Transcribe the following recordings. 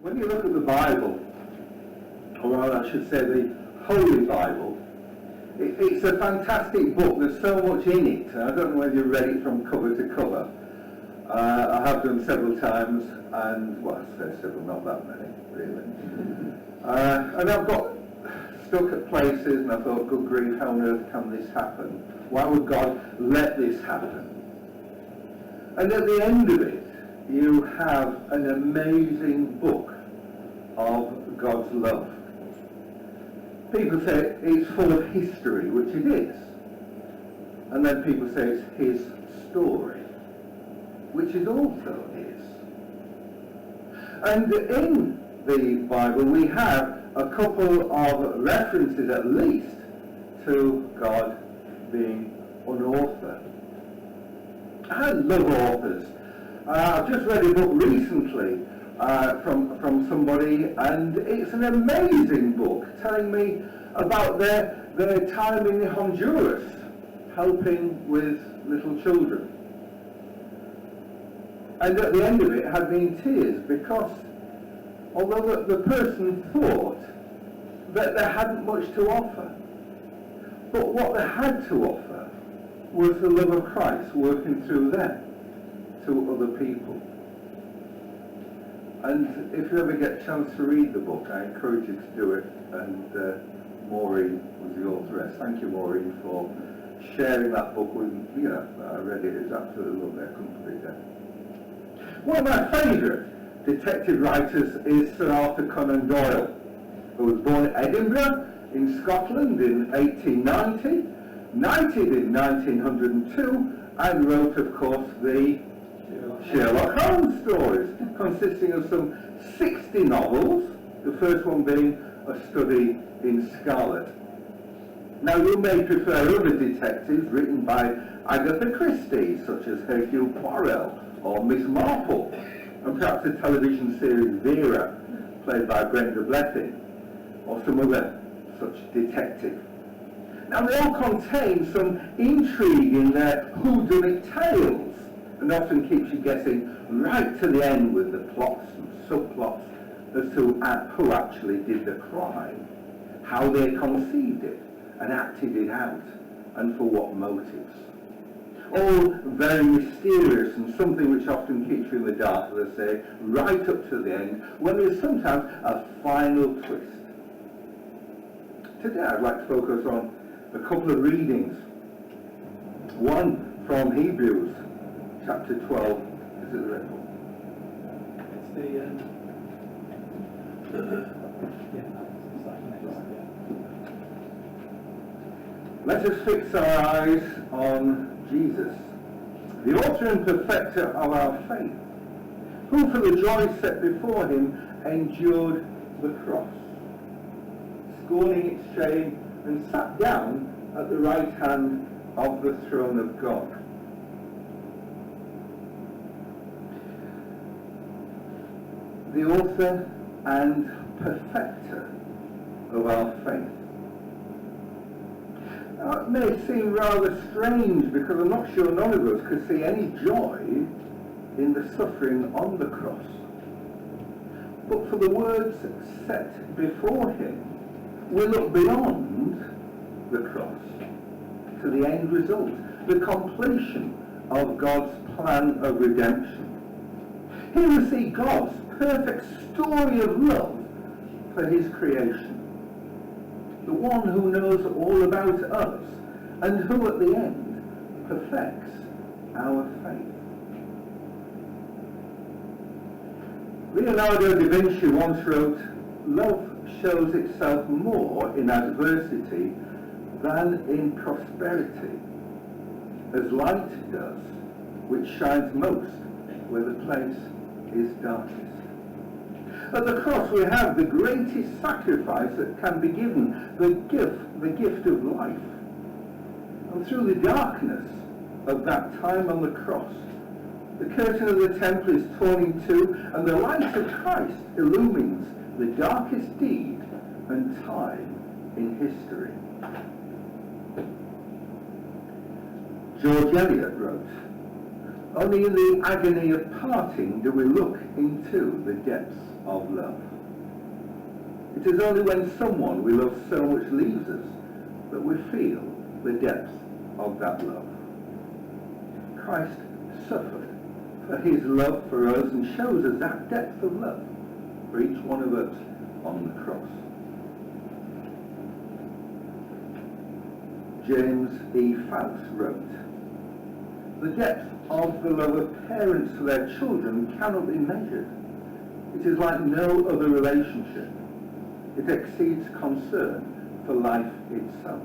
When you look at the Bible, or I should say the Holy Bible, it's a fantastic book. There's so much in it. I don't know whether you've read it from cover to cover. I have done several times, and, well, I say several, not that many, really. And I've got stuck at places, and I thought, good grief, how on earth can this happen? Why would God let this happen? And at the end of it, you have an amazing book of God's love. People say it's full of history, which it is. And then people say it's his story, which it also is. And in the Bible we have a couple of references at least to God being an author. I love authors. I've just read a book recently from somebody, and it's an amazing book telling me about their time in Honduras helping with little children. And at the end of it had been tears, because although the person thought that they hadn't much to offer, but what they had to offer was the love of Christ working through them to other people. And if you ever get a chance to read the book, I encourage you to do it. And Maureen was the authoress. Thank you, Maureen, for sharing that book with me. I read it. It's absolutely lovely. I couldn't put it down. One of my favourite detective writers is Sir Arthur Conan Doyle, who was born in Edinburgh in Scotland in 1890, knighted in 1902, and wrote, of course, the Sherlock Holmes stories, consisting of some 60 novels, the first one being A Study in Scarlet. Now, you may prefer other detectives written by Agatha Christie, such as Hercule Poirot or Miss Marple, and perhaps the television series Vera, played by Brenda Blethyn, or some other such detective. Now, they all contain some intrigue in their whodunit tales, and often keeps you guessing right to the end with the plots and subplots as to who actually did the crime, how they conceived it and acted it out, and for what motives. All very mysterious, and something which often keeps you in the dark, as I say, right up to the end, when there's sometimes a final twist. Today I'd like to focus on a couple of readings. One from Hebrews, chapter 12. Is it the red one? Let us fix our eyes on Jesus, the author and perfecter of our faith, who for the joy set before him endured the cross, scorning its shame, and sat down at the right hand of the throne of God. The author and perfecter of our faith. Now, it may seem rather strange, because I'm not sure none of us could see any joy in the suffering on the cross. But for the words set before him, we look beyond the cross to the end result, the completion of God's plan of redemption. Here we see God's perfect story of love for his creation, the one who knows all about us, and who at the end perfects our faith. Leonardo da Vinci once wrote, "Love shows itself more in adversity than in prosperity, as light does, which shines most where the place is darkest." At the cross we have the greatest sacrifice that can be given, the gift of life. And through the darkness of that time on the cross, the curtain of the temple is torn in two, and the light of Christ illumines the darkest deed and time in history. George Eliot wrote, Only in the agony of parting do we look into the depths of love. It is only when someone we love so much leaves us that we feel the depth of that love. Christ suffered for his love for us and shows us that depth of love for each one of us on the cross. James E. Faust wrote, "The depth of the love of parents for their children cannot be measured. It is like no other relationship. It exceeds concern for life itself.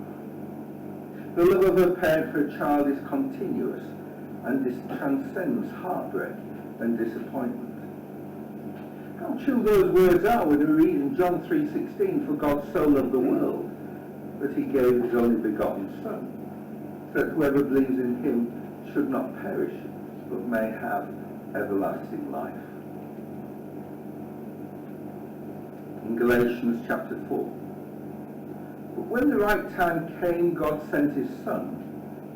The love of a parent for a child is continuous and transcends heartbreak and disappointment." How true those words are when we read in John 3:16, "For God so loved the world that he gave his only begotten Son, so that whoever believes in him should not perish, but may have everlasting life." In Galatians chapter 4, "But when the right time came, God sent his Son,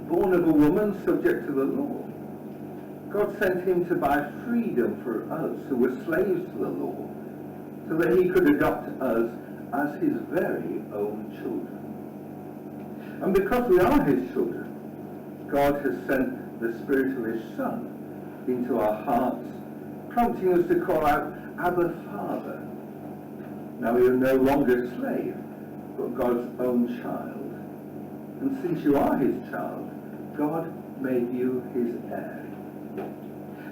born of a woman subject to the law. God sent him to buy freedom for us who were slaves to the law, so that he could adopt us as his very own children. And because we are his children, God has sent the Spirit of his Son into our hearts, prompting us to call out, 'Abba, Father.' Now you are no longer a slave, but God's own child. And since you are his child, God made you his heir."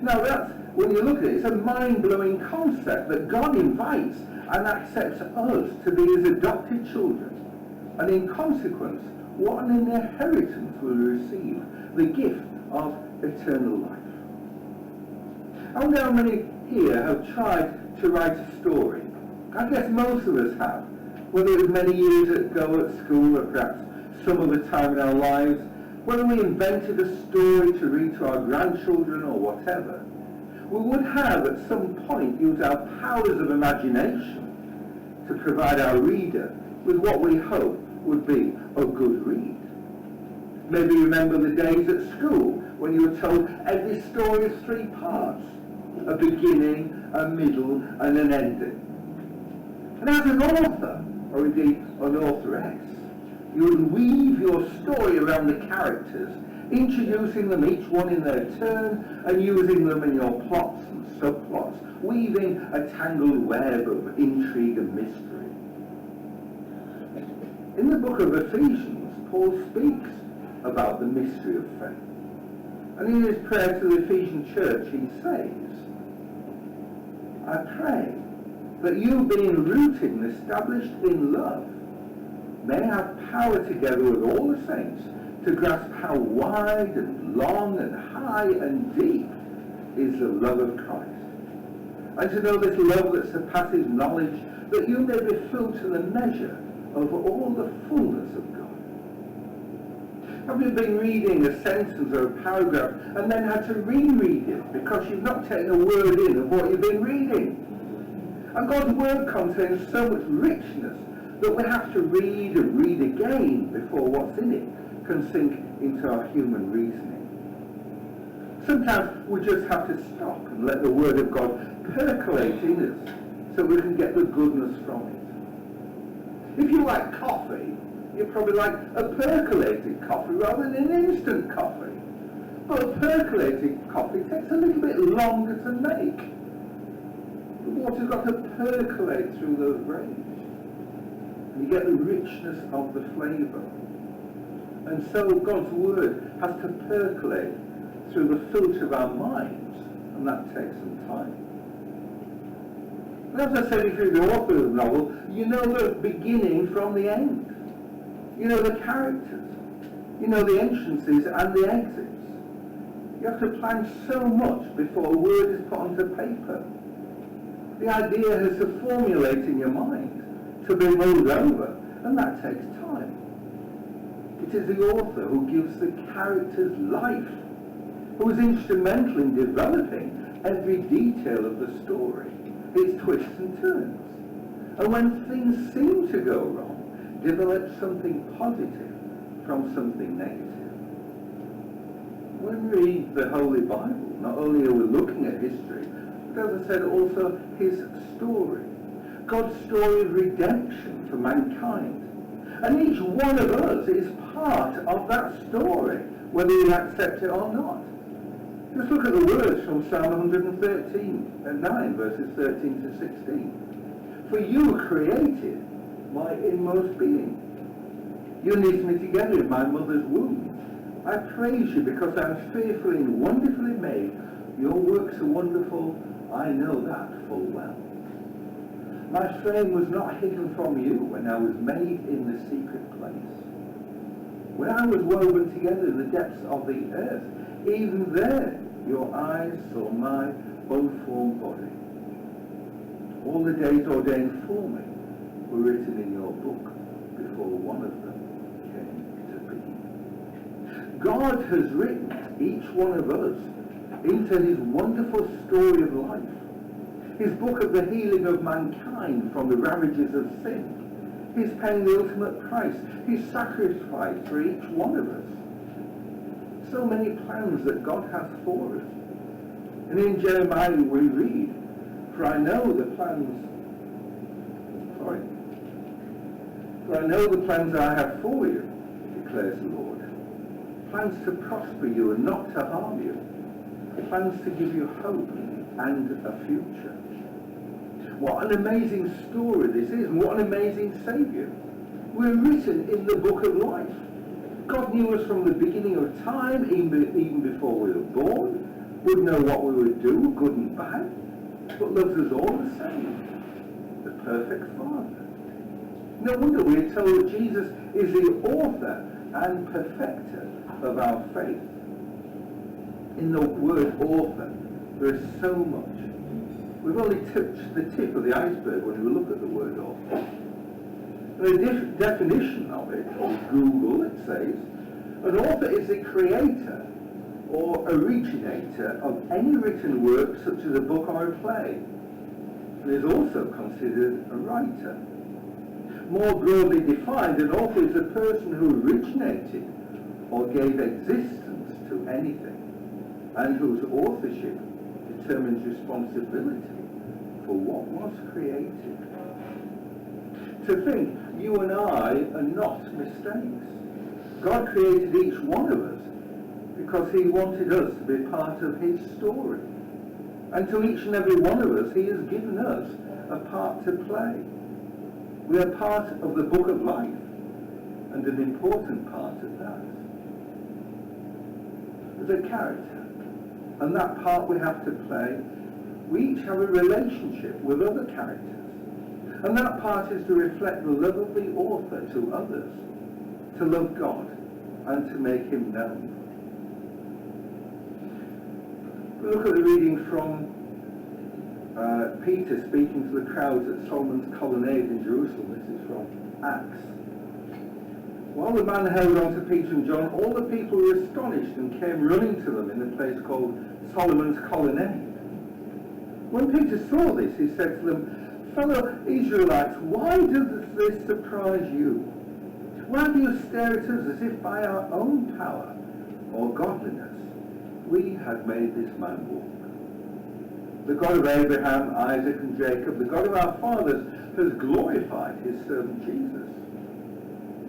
Now that's, when you look at it, it's a mind-blowing concept that God invites and accepts us to be his adopted children. And in consequence, what an inheritance we receive, the gift of eternal life. I wonder how many here have tried to write a story. I guess most of us have, whether it was many years ago at school or perhaps some other time in our lives, whether we invented a story to read to our grandchildren or whatever. We would have at some point used our powers of imagination to provide our reader with what we hope would be a good read. Maybe you remember the days at school when you were told every story is 3 parts, a beginning, a middle and an ending. And as an author, or indeed an authoress, you would weave your story around the characters, introducing them each one in their turn and using them in your plots and subplots, weaving a tangled web of intrigue and mystery. In the book of Ephesians, Paul speaks about the mystery of faith. And in his prayer to the Ephesian church, he says, "I pray that you, being rooted and established in love, may have power together with all the saints to grasp how wide and long and high and deep is the love of Christ, and to know this love that surpasses knowledge, that you may be filled to the measure of all the fullness of God." Have you been reading a sentence or a paragraph and then had to reread it because you've not taken a word in of what you've been reading? And God's word contains so much richness that we have to read and read again before what's in it can sink into our human reasoning. Sometimes we just have to stop and let the word of God percolate in us so we can get the goodness from it. If you like coffee, you probably like a percolated coffee rather than an instant coffee. But a percolated coffee takes a little bit longer to make. The water's got to percolate through those grains. And you get the richness of the flavour. And so God's word has to percolate through the filter of our minds, and that takes some time. And as I said, if you're the author of the novel, you know the beginning from the end. You know the characters. You know the entrances and the exits. You have to plan so much before a word is put onto paper. The idea has to formulate in your mind, to be mulled over, and that takes time. It is the author who gives the characters life, who is instrumental in developing every detail of the story, its twists and turns. And when things seem to go wrong, develop something positive from something negative. When we read the Holy Bible, not only are we looking at history, but as I said, also his story. God's story of redemption for mankind. And each one of us is part of that story, whether we accept it or not. Just look at the words from Psalm 113 and 9, verses 13 to 16. For you created my inmost being. You knit me together in my mother's womb. I praise you because I am fearfully and wonderfully made. Your works are wonderful. I know that full well. My frame was not hidden from you when I was made in the secret place. When I was woven together in the depths of the earth, even there your eyes saw my unformed body. All the days ordained for me were written in your book before one of them came to be. God has written each one of us into his wonderful story of life. His book of the healing of mankind from the ravages of sin. He's paying the ultimate price. His sacrifice for each one of us. So many plans that God has for us. And in Jeremiah we read, For I know the plans I have for you, declares the Lord. Plans to prosper you and not to harm you. Plans to give you hope and a future. What an amazing story this is, and what an amazing Saviour. We're written in the book of life. God knew us from the beginning of time, even before we were born, would know what we would do, good and bad, but loves us all the same. The perfect Father. No wonder we are told that Jesus is the author and perfecter of our faith. In the word author, there is so much. We've only touched the tip of the iceberg when we look at the word author. The definition of it, on Google, it says, an author is the creator or originator of any written work such as a book or a play. And is also considered a writer. More broadly defined, an author is a person who originated or gave existence to anything, and whose authorship determines responsibility for what was created. To think you and I are not mistakes. God created each one of us because he wanted us to be part of his story. And to each and every one of us, he has given us a part to play. We are part of the book of life, and an important part of that. As a character, and that part we have to play, we each have a relationship with other characters. And that part is to reflect the love of the author to others, to love God, and to make him known. We look at the reading from Peter speaking to the crowds at Solomon's colonnade in Jerusalem. This is from Acts. While the man held on to Peter and John, all the people were astonished and came running to them in a place called Solomon's colonnade. When Peter saw this, he said to them, Fellow Israelites, why does this surprise you? Why do you stare at us as if by our own power or godliness we had made this man walk? The God of Abraham, Isaac and Jacob, the God of our fathers, has glorified his servant Jesus.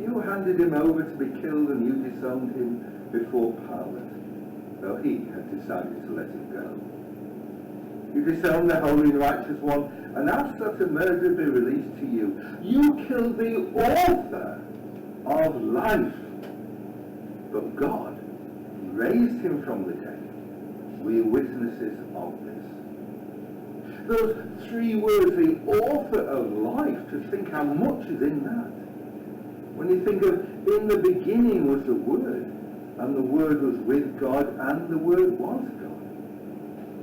You handed him over to be killed and you disowned him before Pilate, though he had decided to let him go. You disowned the holy and righteous one and asked that a murderer be released to you. You killed the author of life, but God raised him from the dead. We are witnesses of this. Those three words, the author of life, to think how much is in that. When you think of, in the beginning was the Word, and the Word was with God, and the Word was God.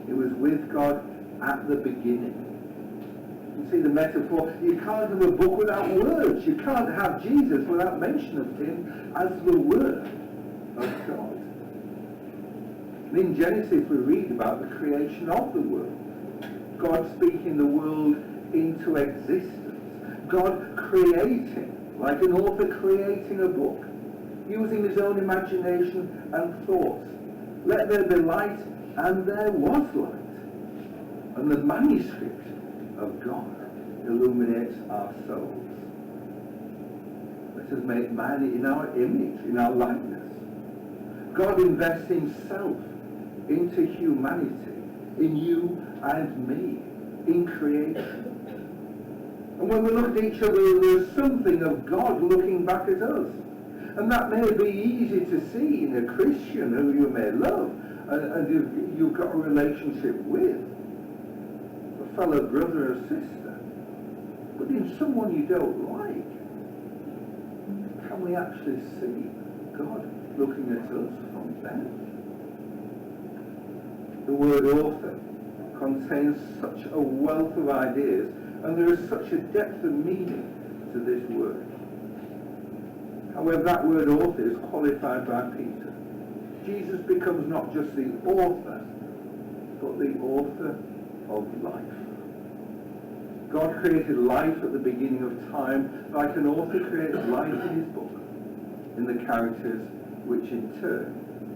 It was with God at the beginning. You see the metaphor? You can't have a book without words. You can't have Jesus without mention of him as the Word of God. And in Genesis we read about the creation of the world. God speaking the world into existence. God creating, like an author creating a book, using his own imagination and thoughts Let there be light, and there was light. And the manuscript of God illuminates our souls. Let us make man in our image, in our likeness. God invests himself into humanity, in you and me, in creation. And when we look at each other, there's something of God looking back at us. And that may be easy to see in a Christian who you may love and you've got a relationship with, a fellow brother or sister. But in someone you don't like, can we actually see God looking at us from them? The word author contains such a wealth of ideas, and there is such a depth of meaning to this word. However, that word author is qualified by Peter. Jesus becomes not just the author, but the author of life. God created life at the beginning of time, like an author creates life in his book, in the characters which in turn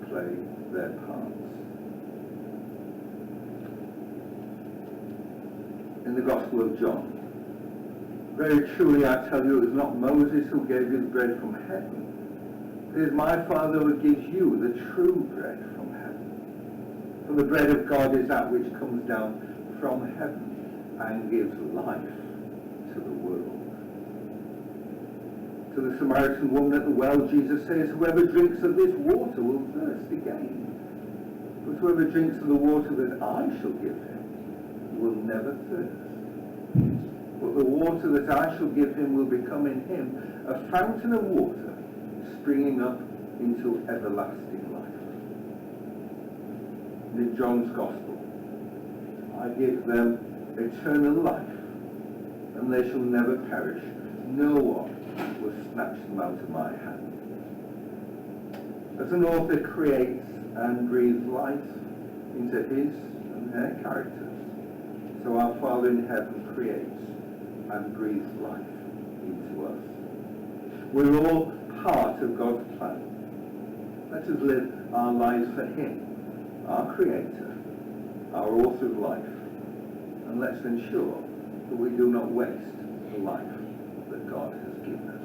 play their parts. In the Gospel of John, very truly I tell you, it was not Moses who gave you the bread from heaven. It is my Father who gives you the true bread from heaven. For the bread of God is that which comes down from heaven and gives life to the world. To the Samaritan woman at the well, Jesus says, whoever drinks of this water will thirst again. But whoever drinks of the water that I shall give him will never thirst. But the water that I shall give him will become in him a fountain of water springing up into everlasting life. In John's Gospel, I give them eternal life, and they shall never perish. No one will snatch them out of my hand. As an author creates and breathes life into his and their characters, so our Father in heaven creates and breathes life into us. We're all part of God's plan. Let us live our lives for him, our Creator, our author of life, and let's ensure that we do not waste the life that God has given us.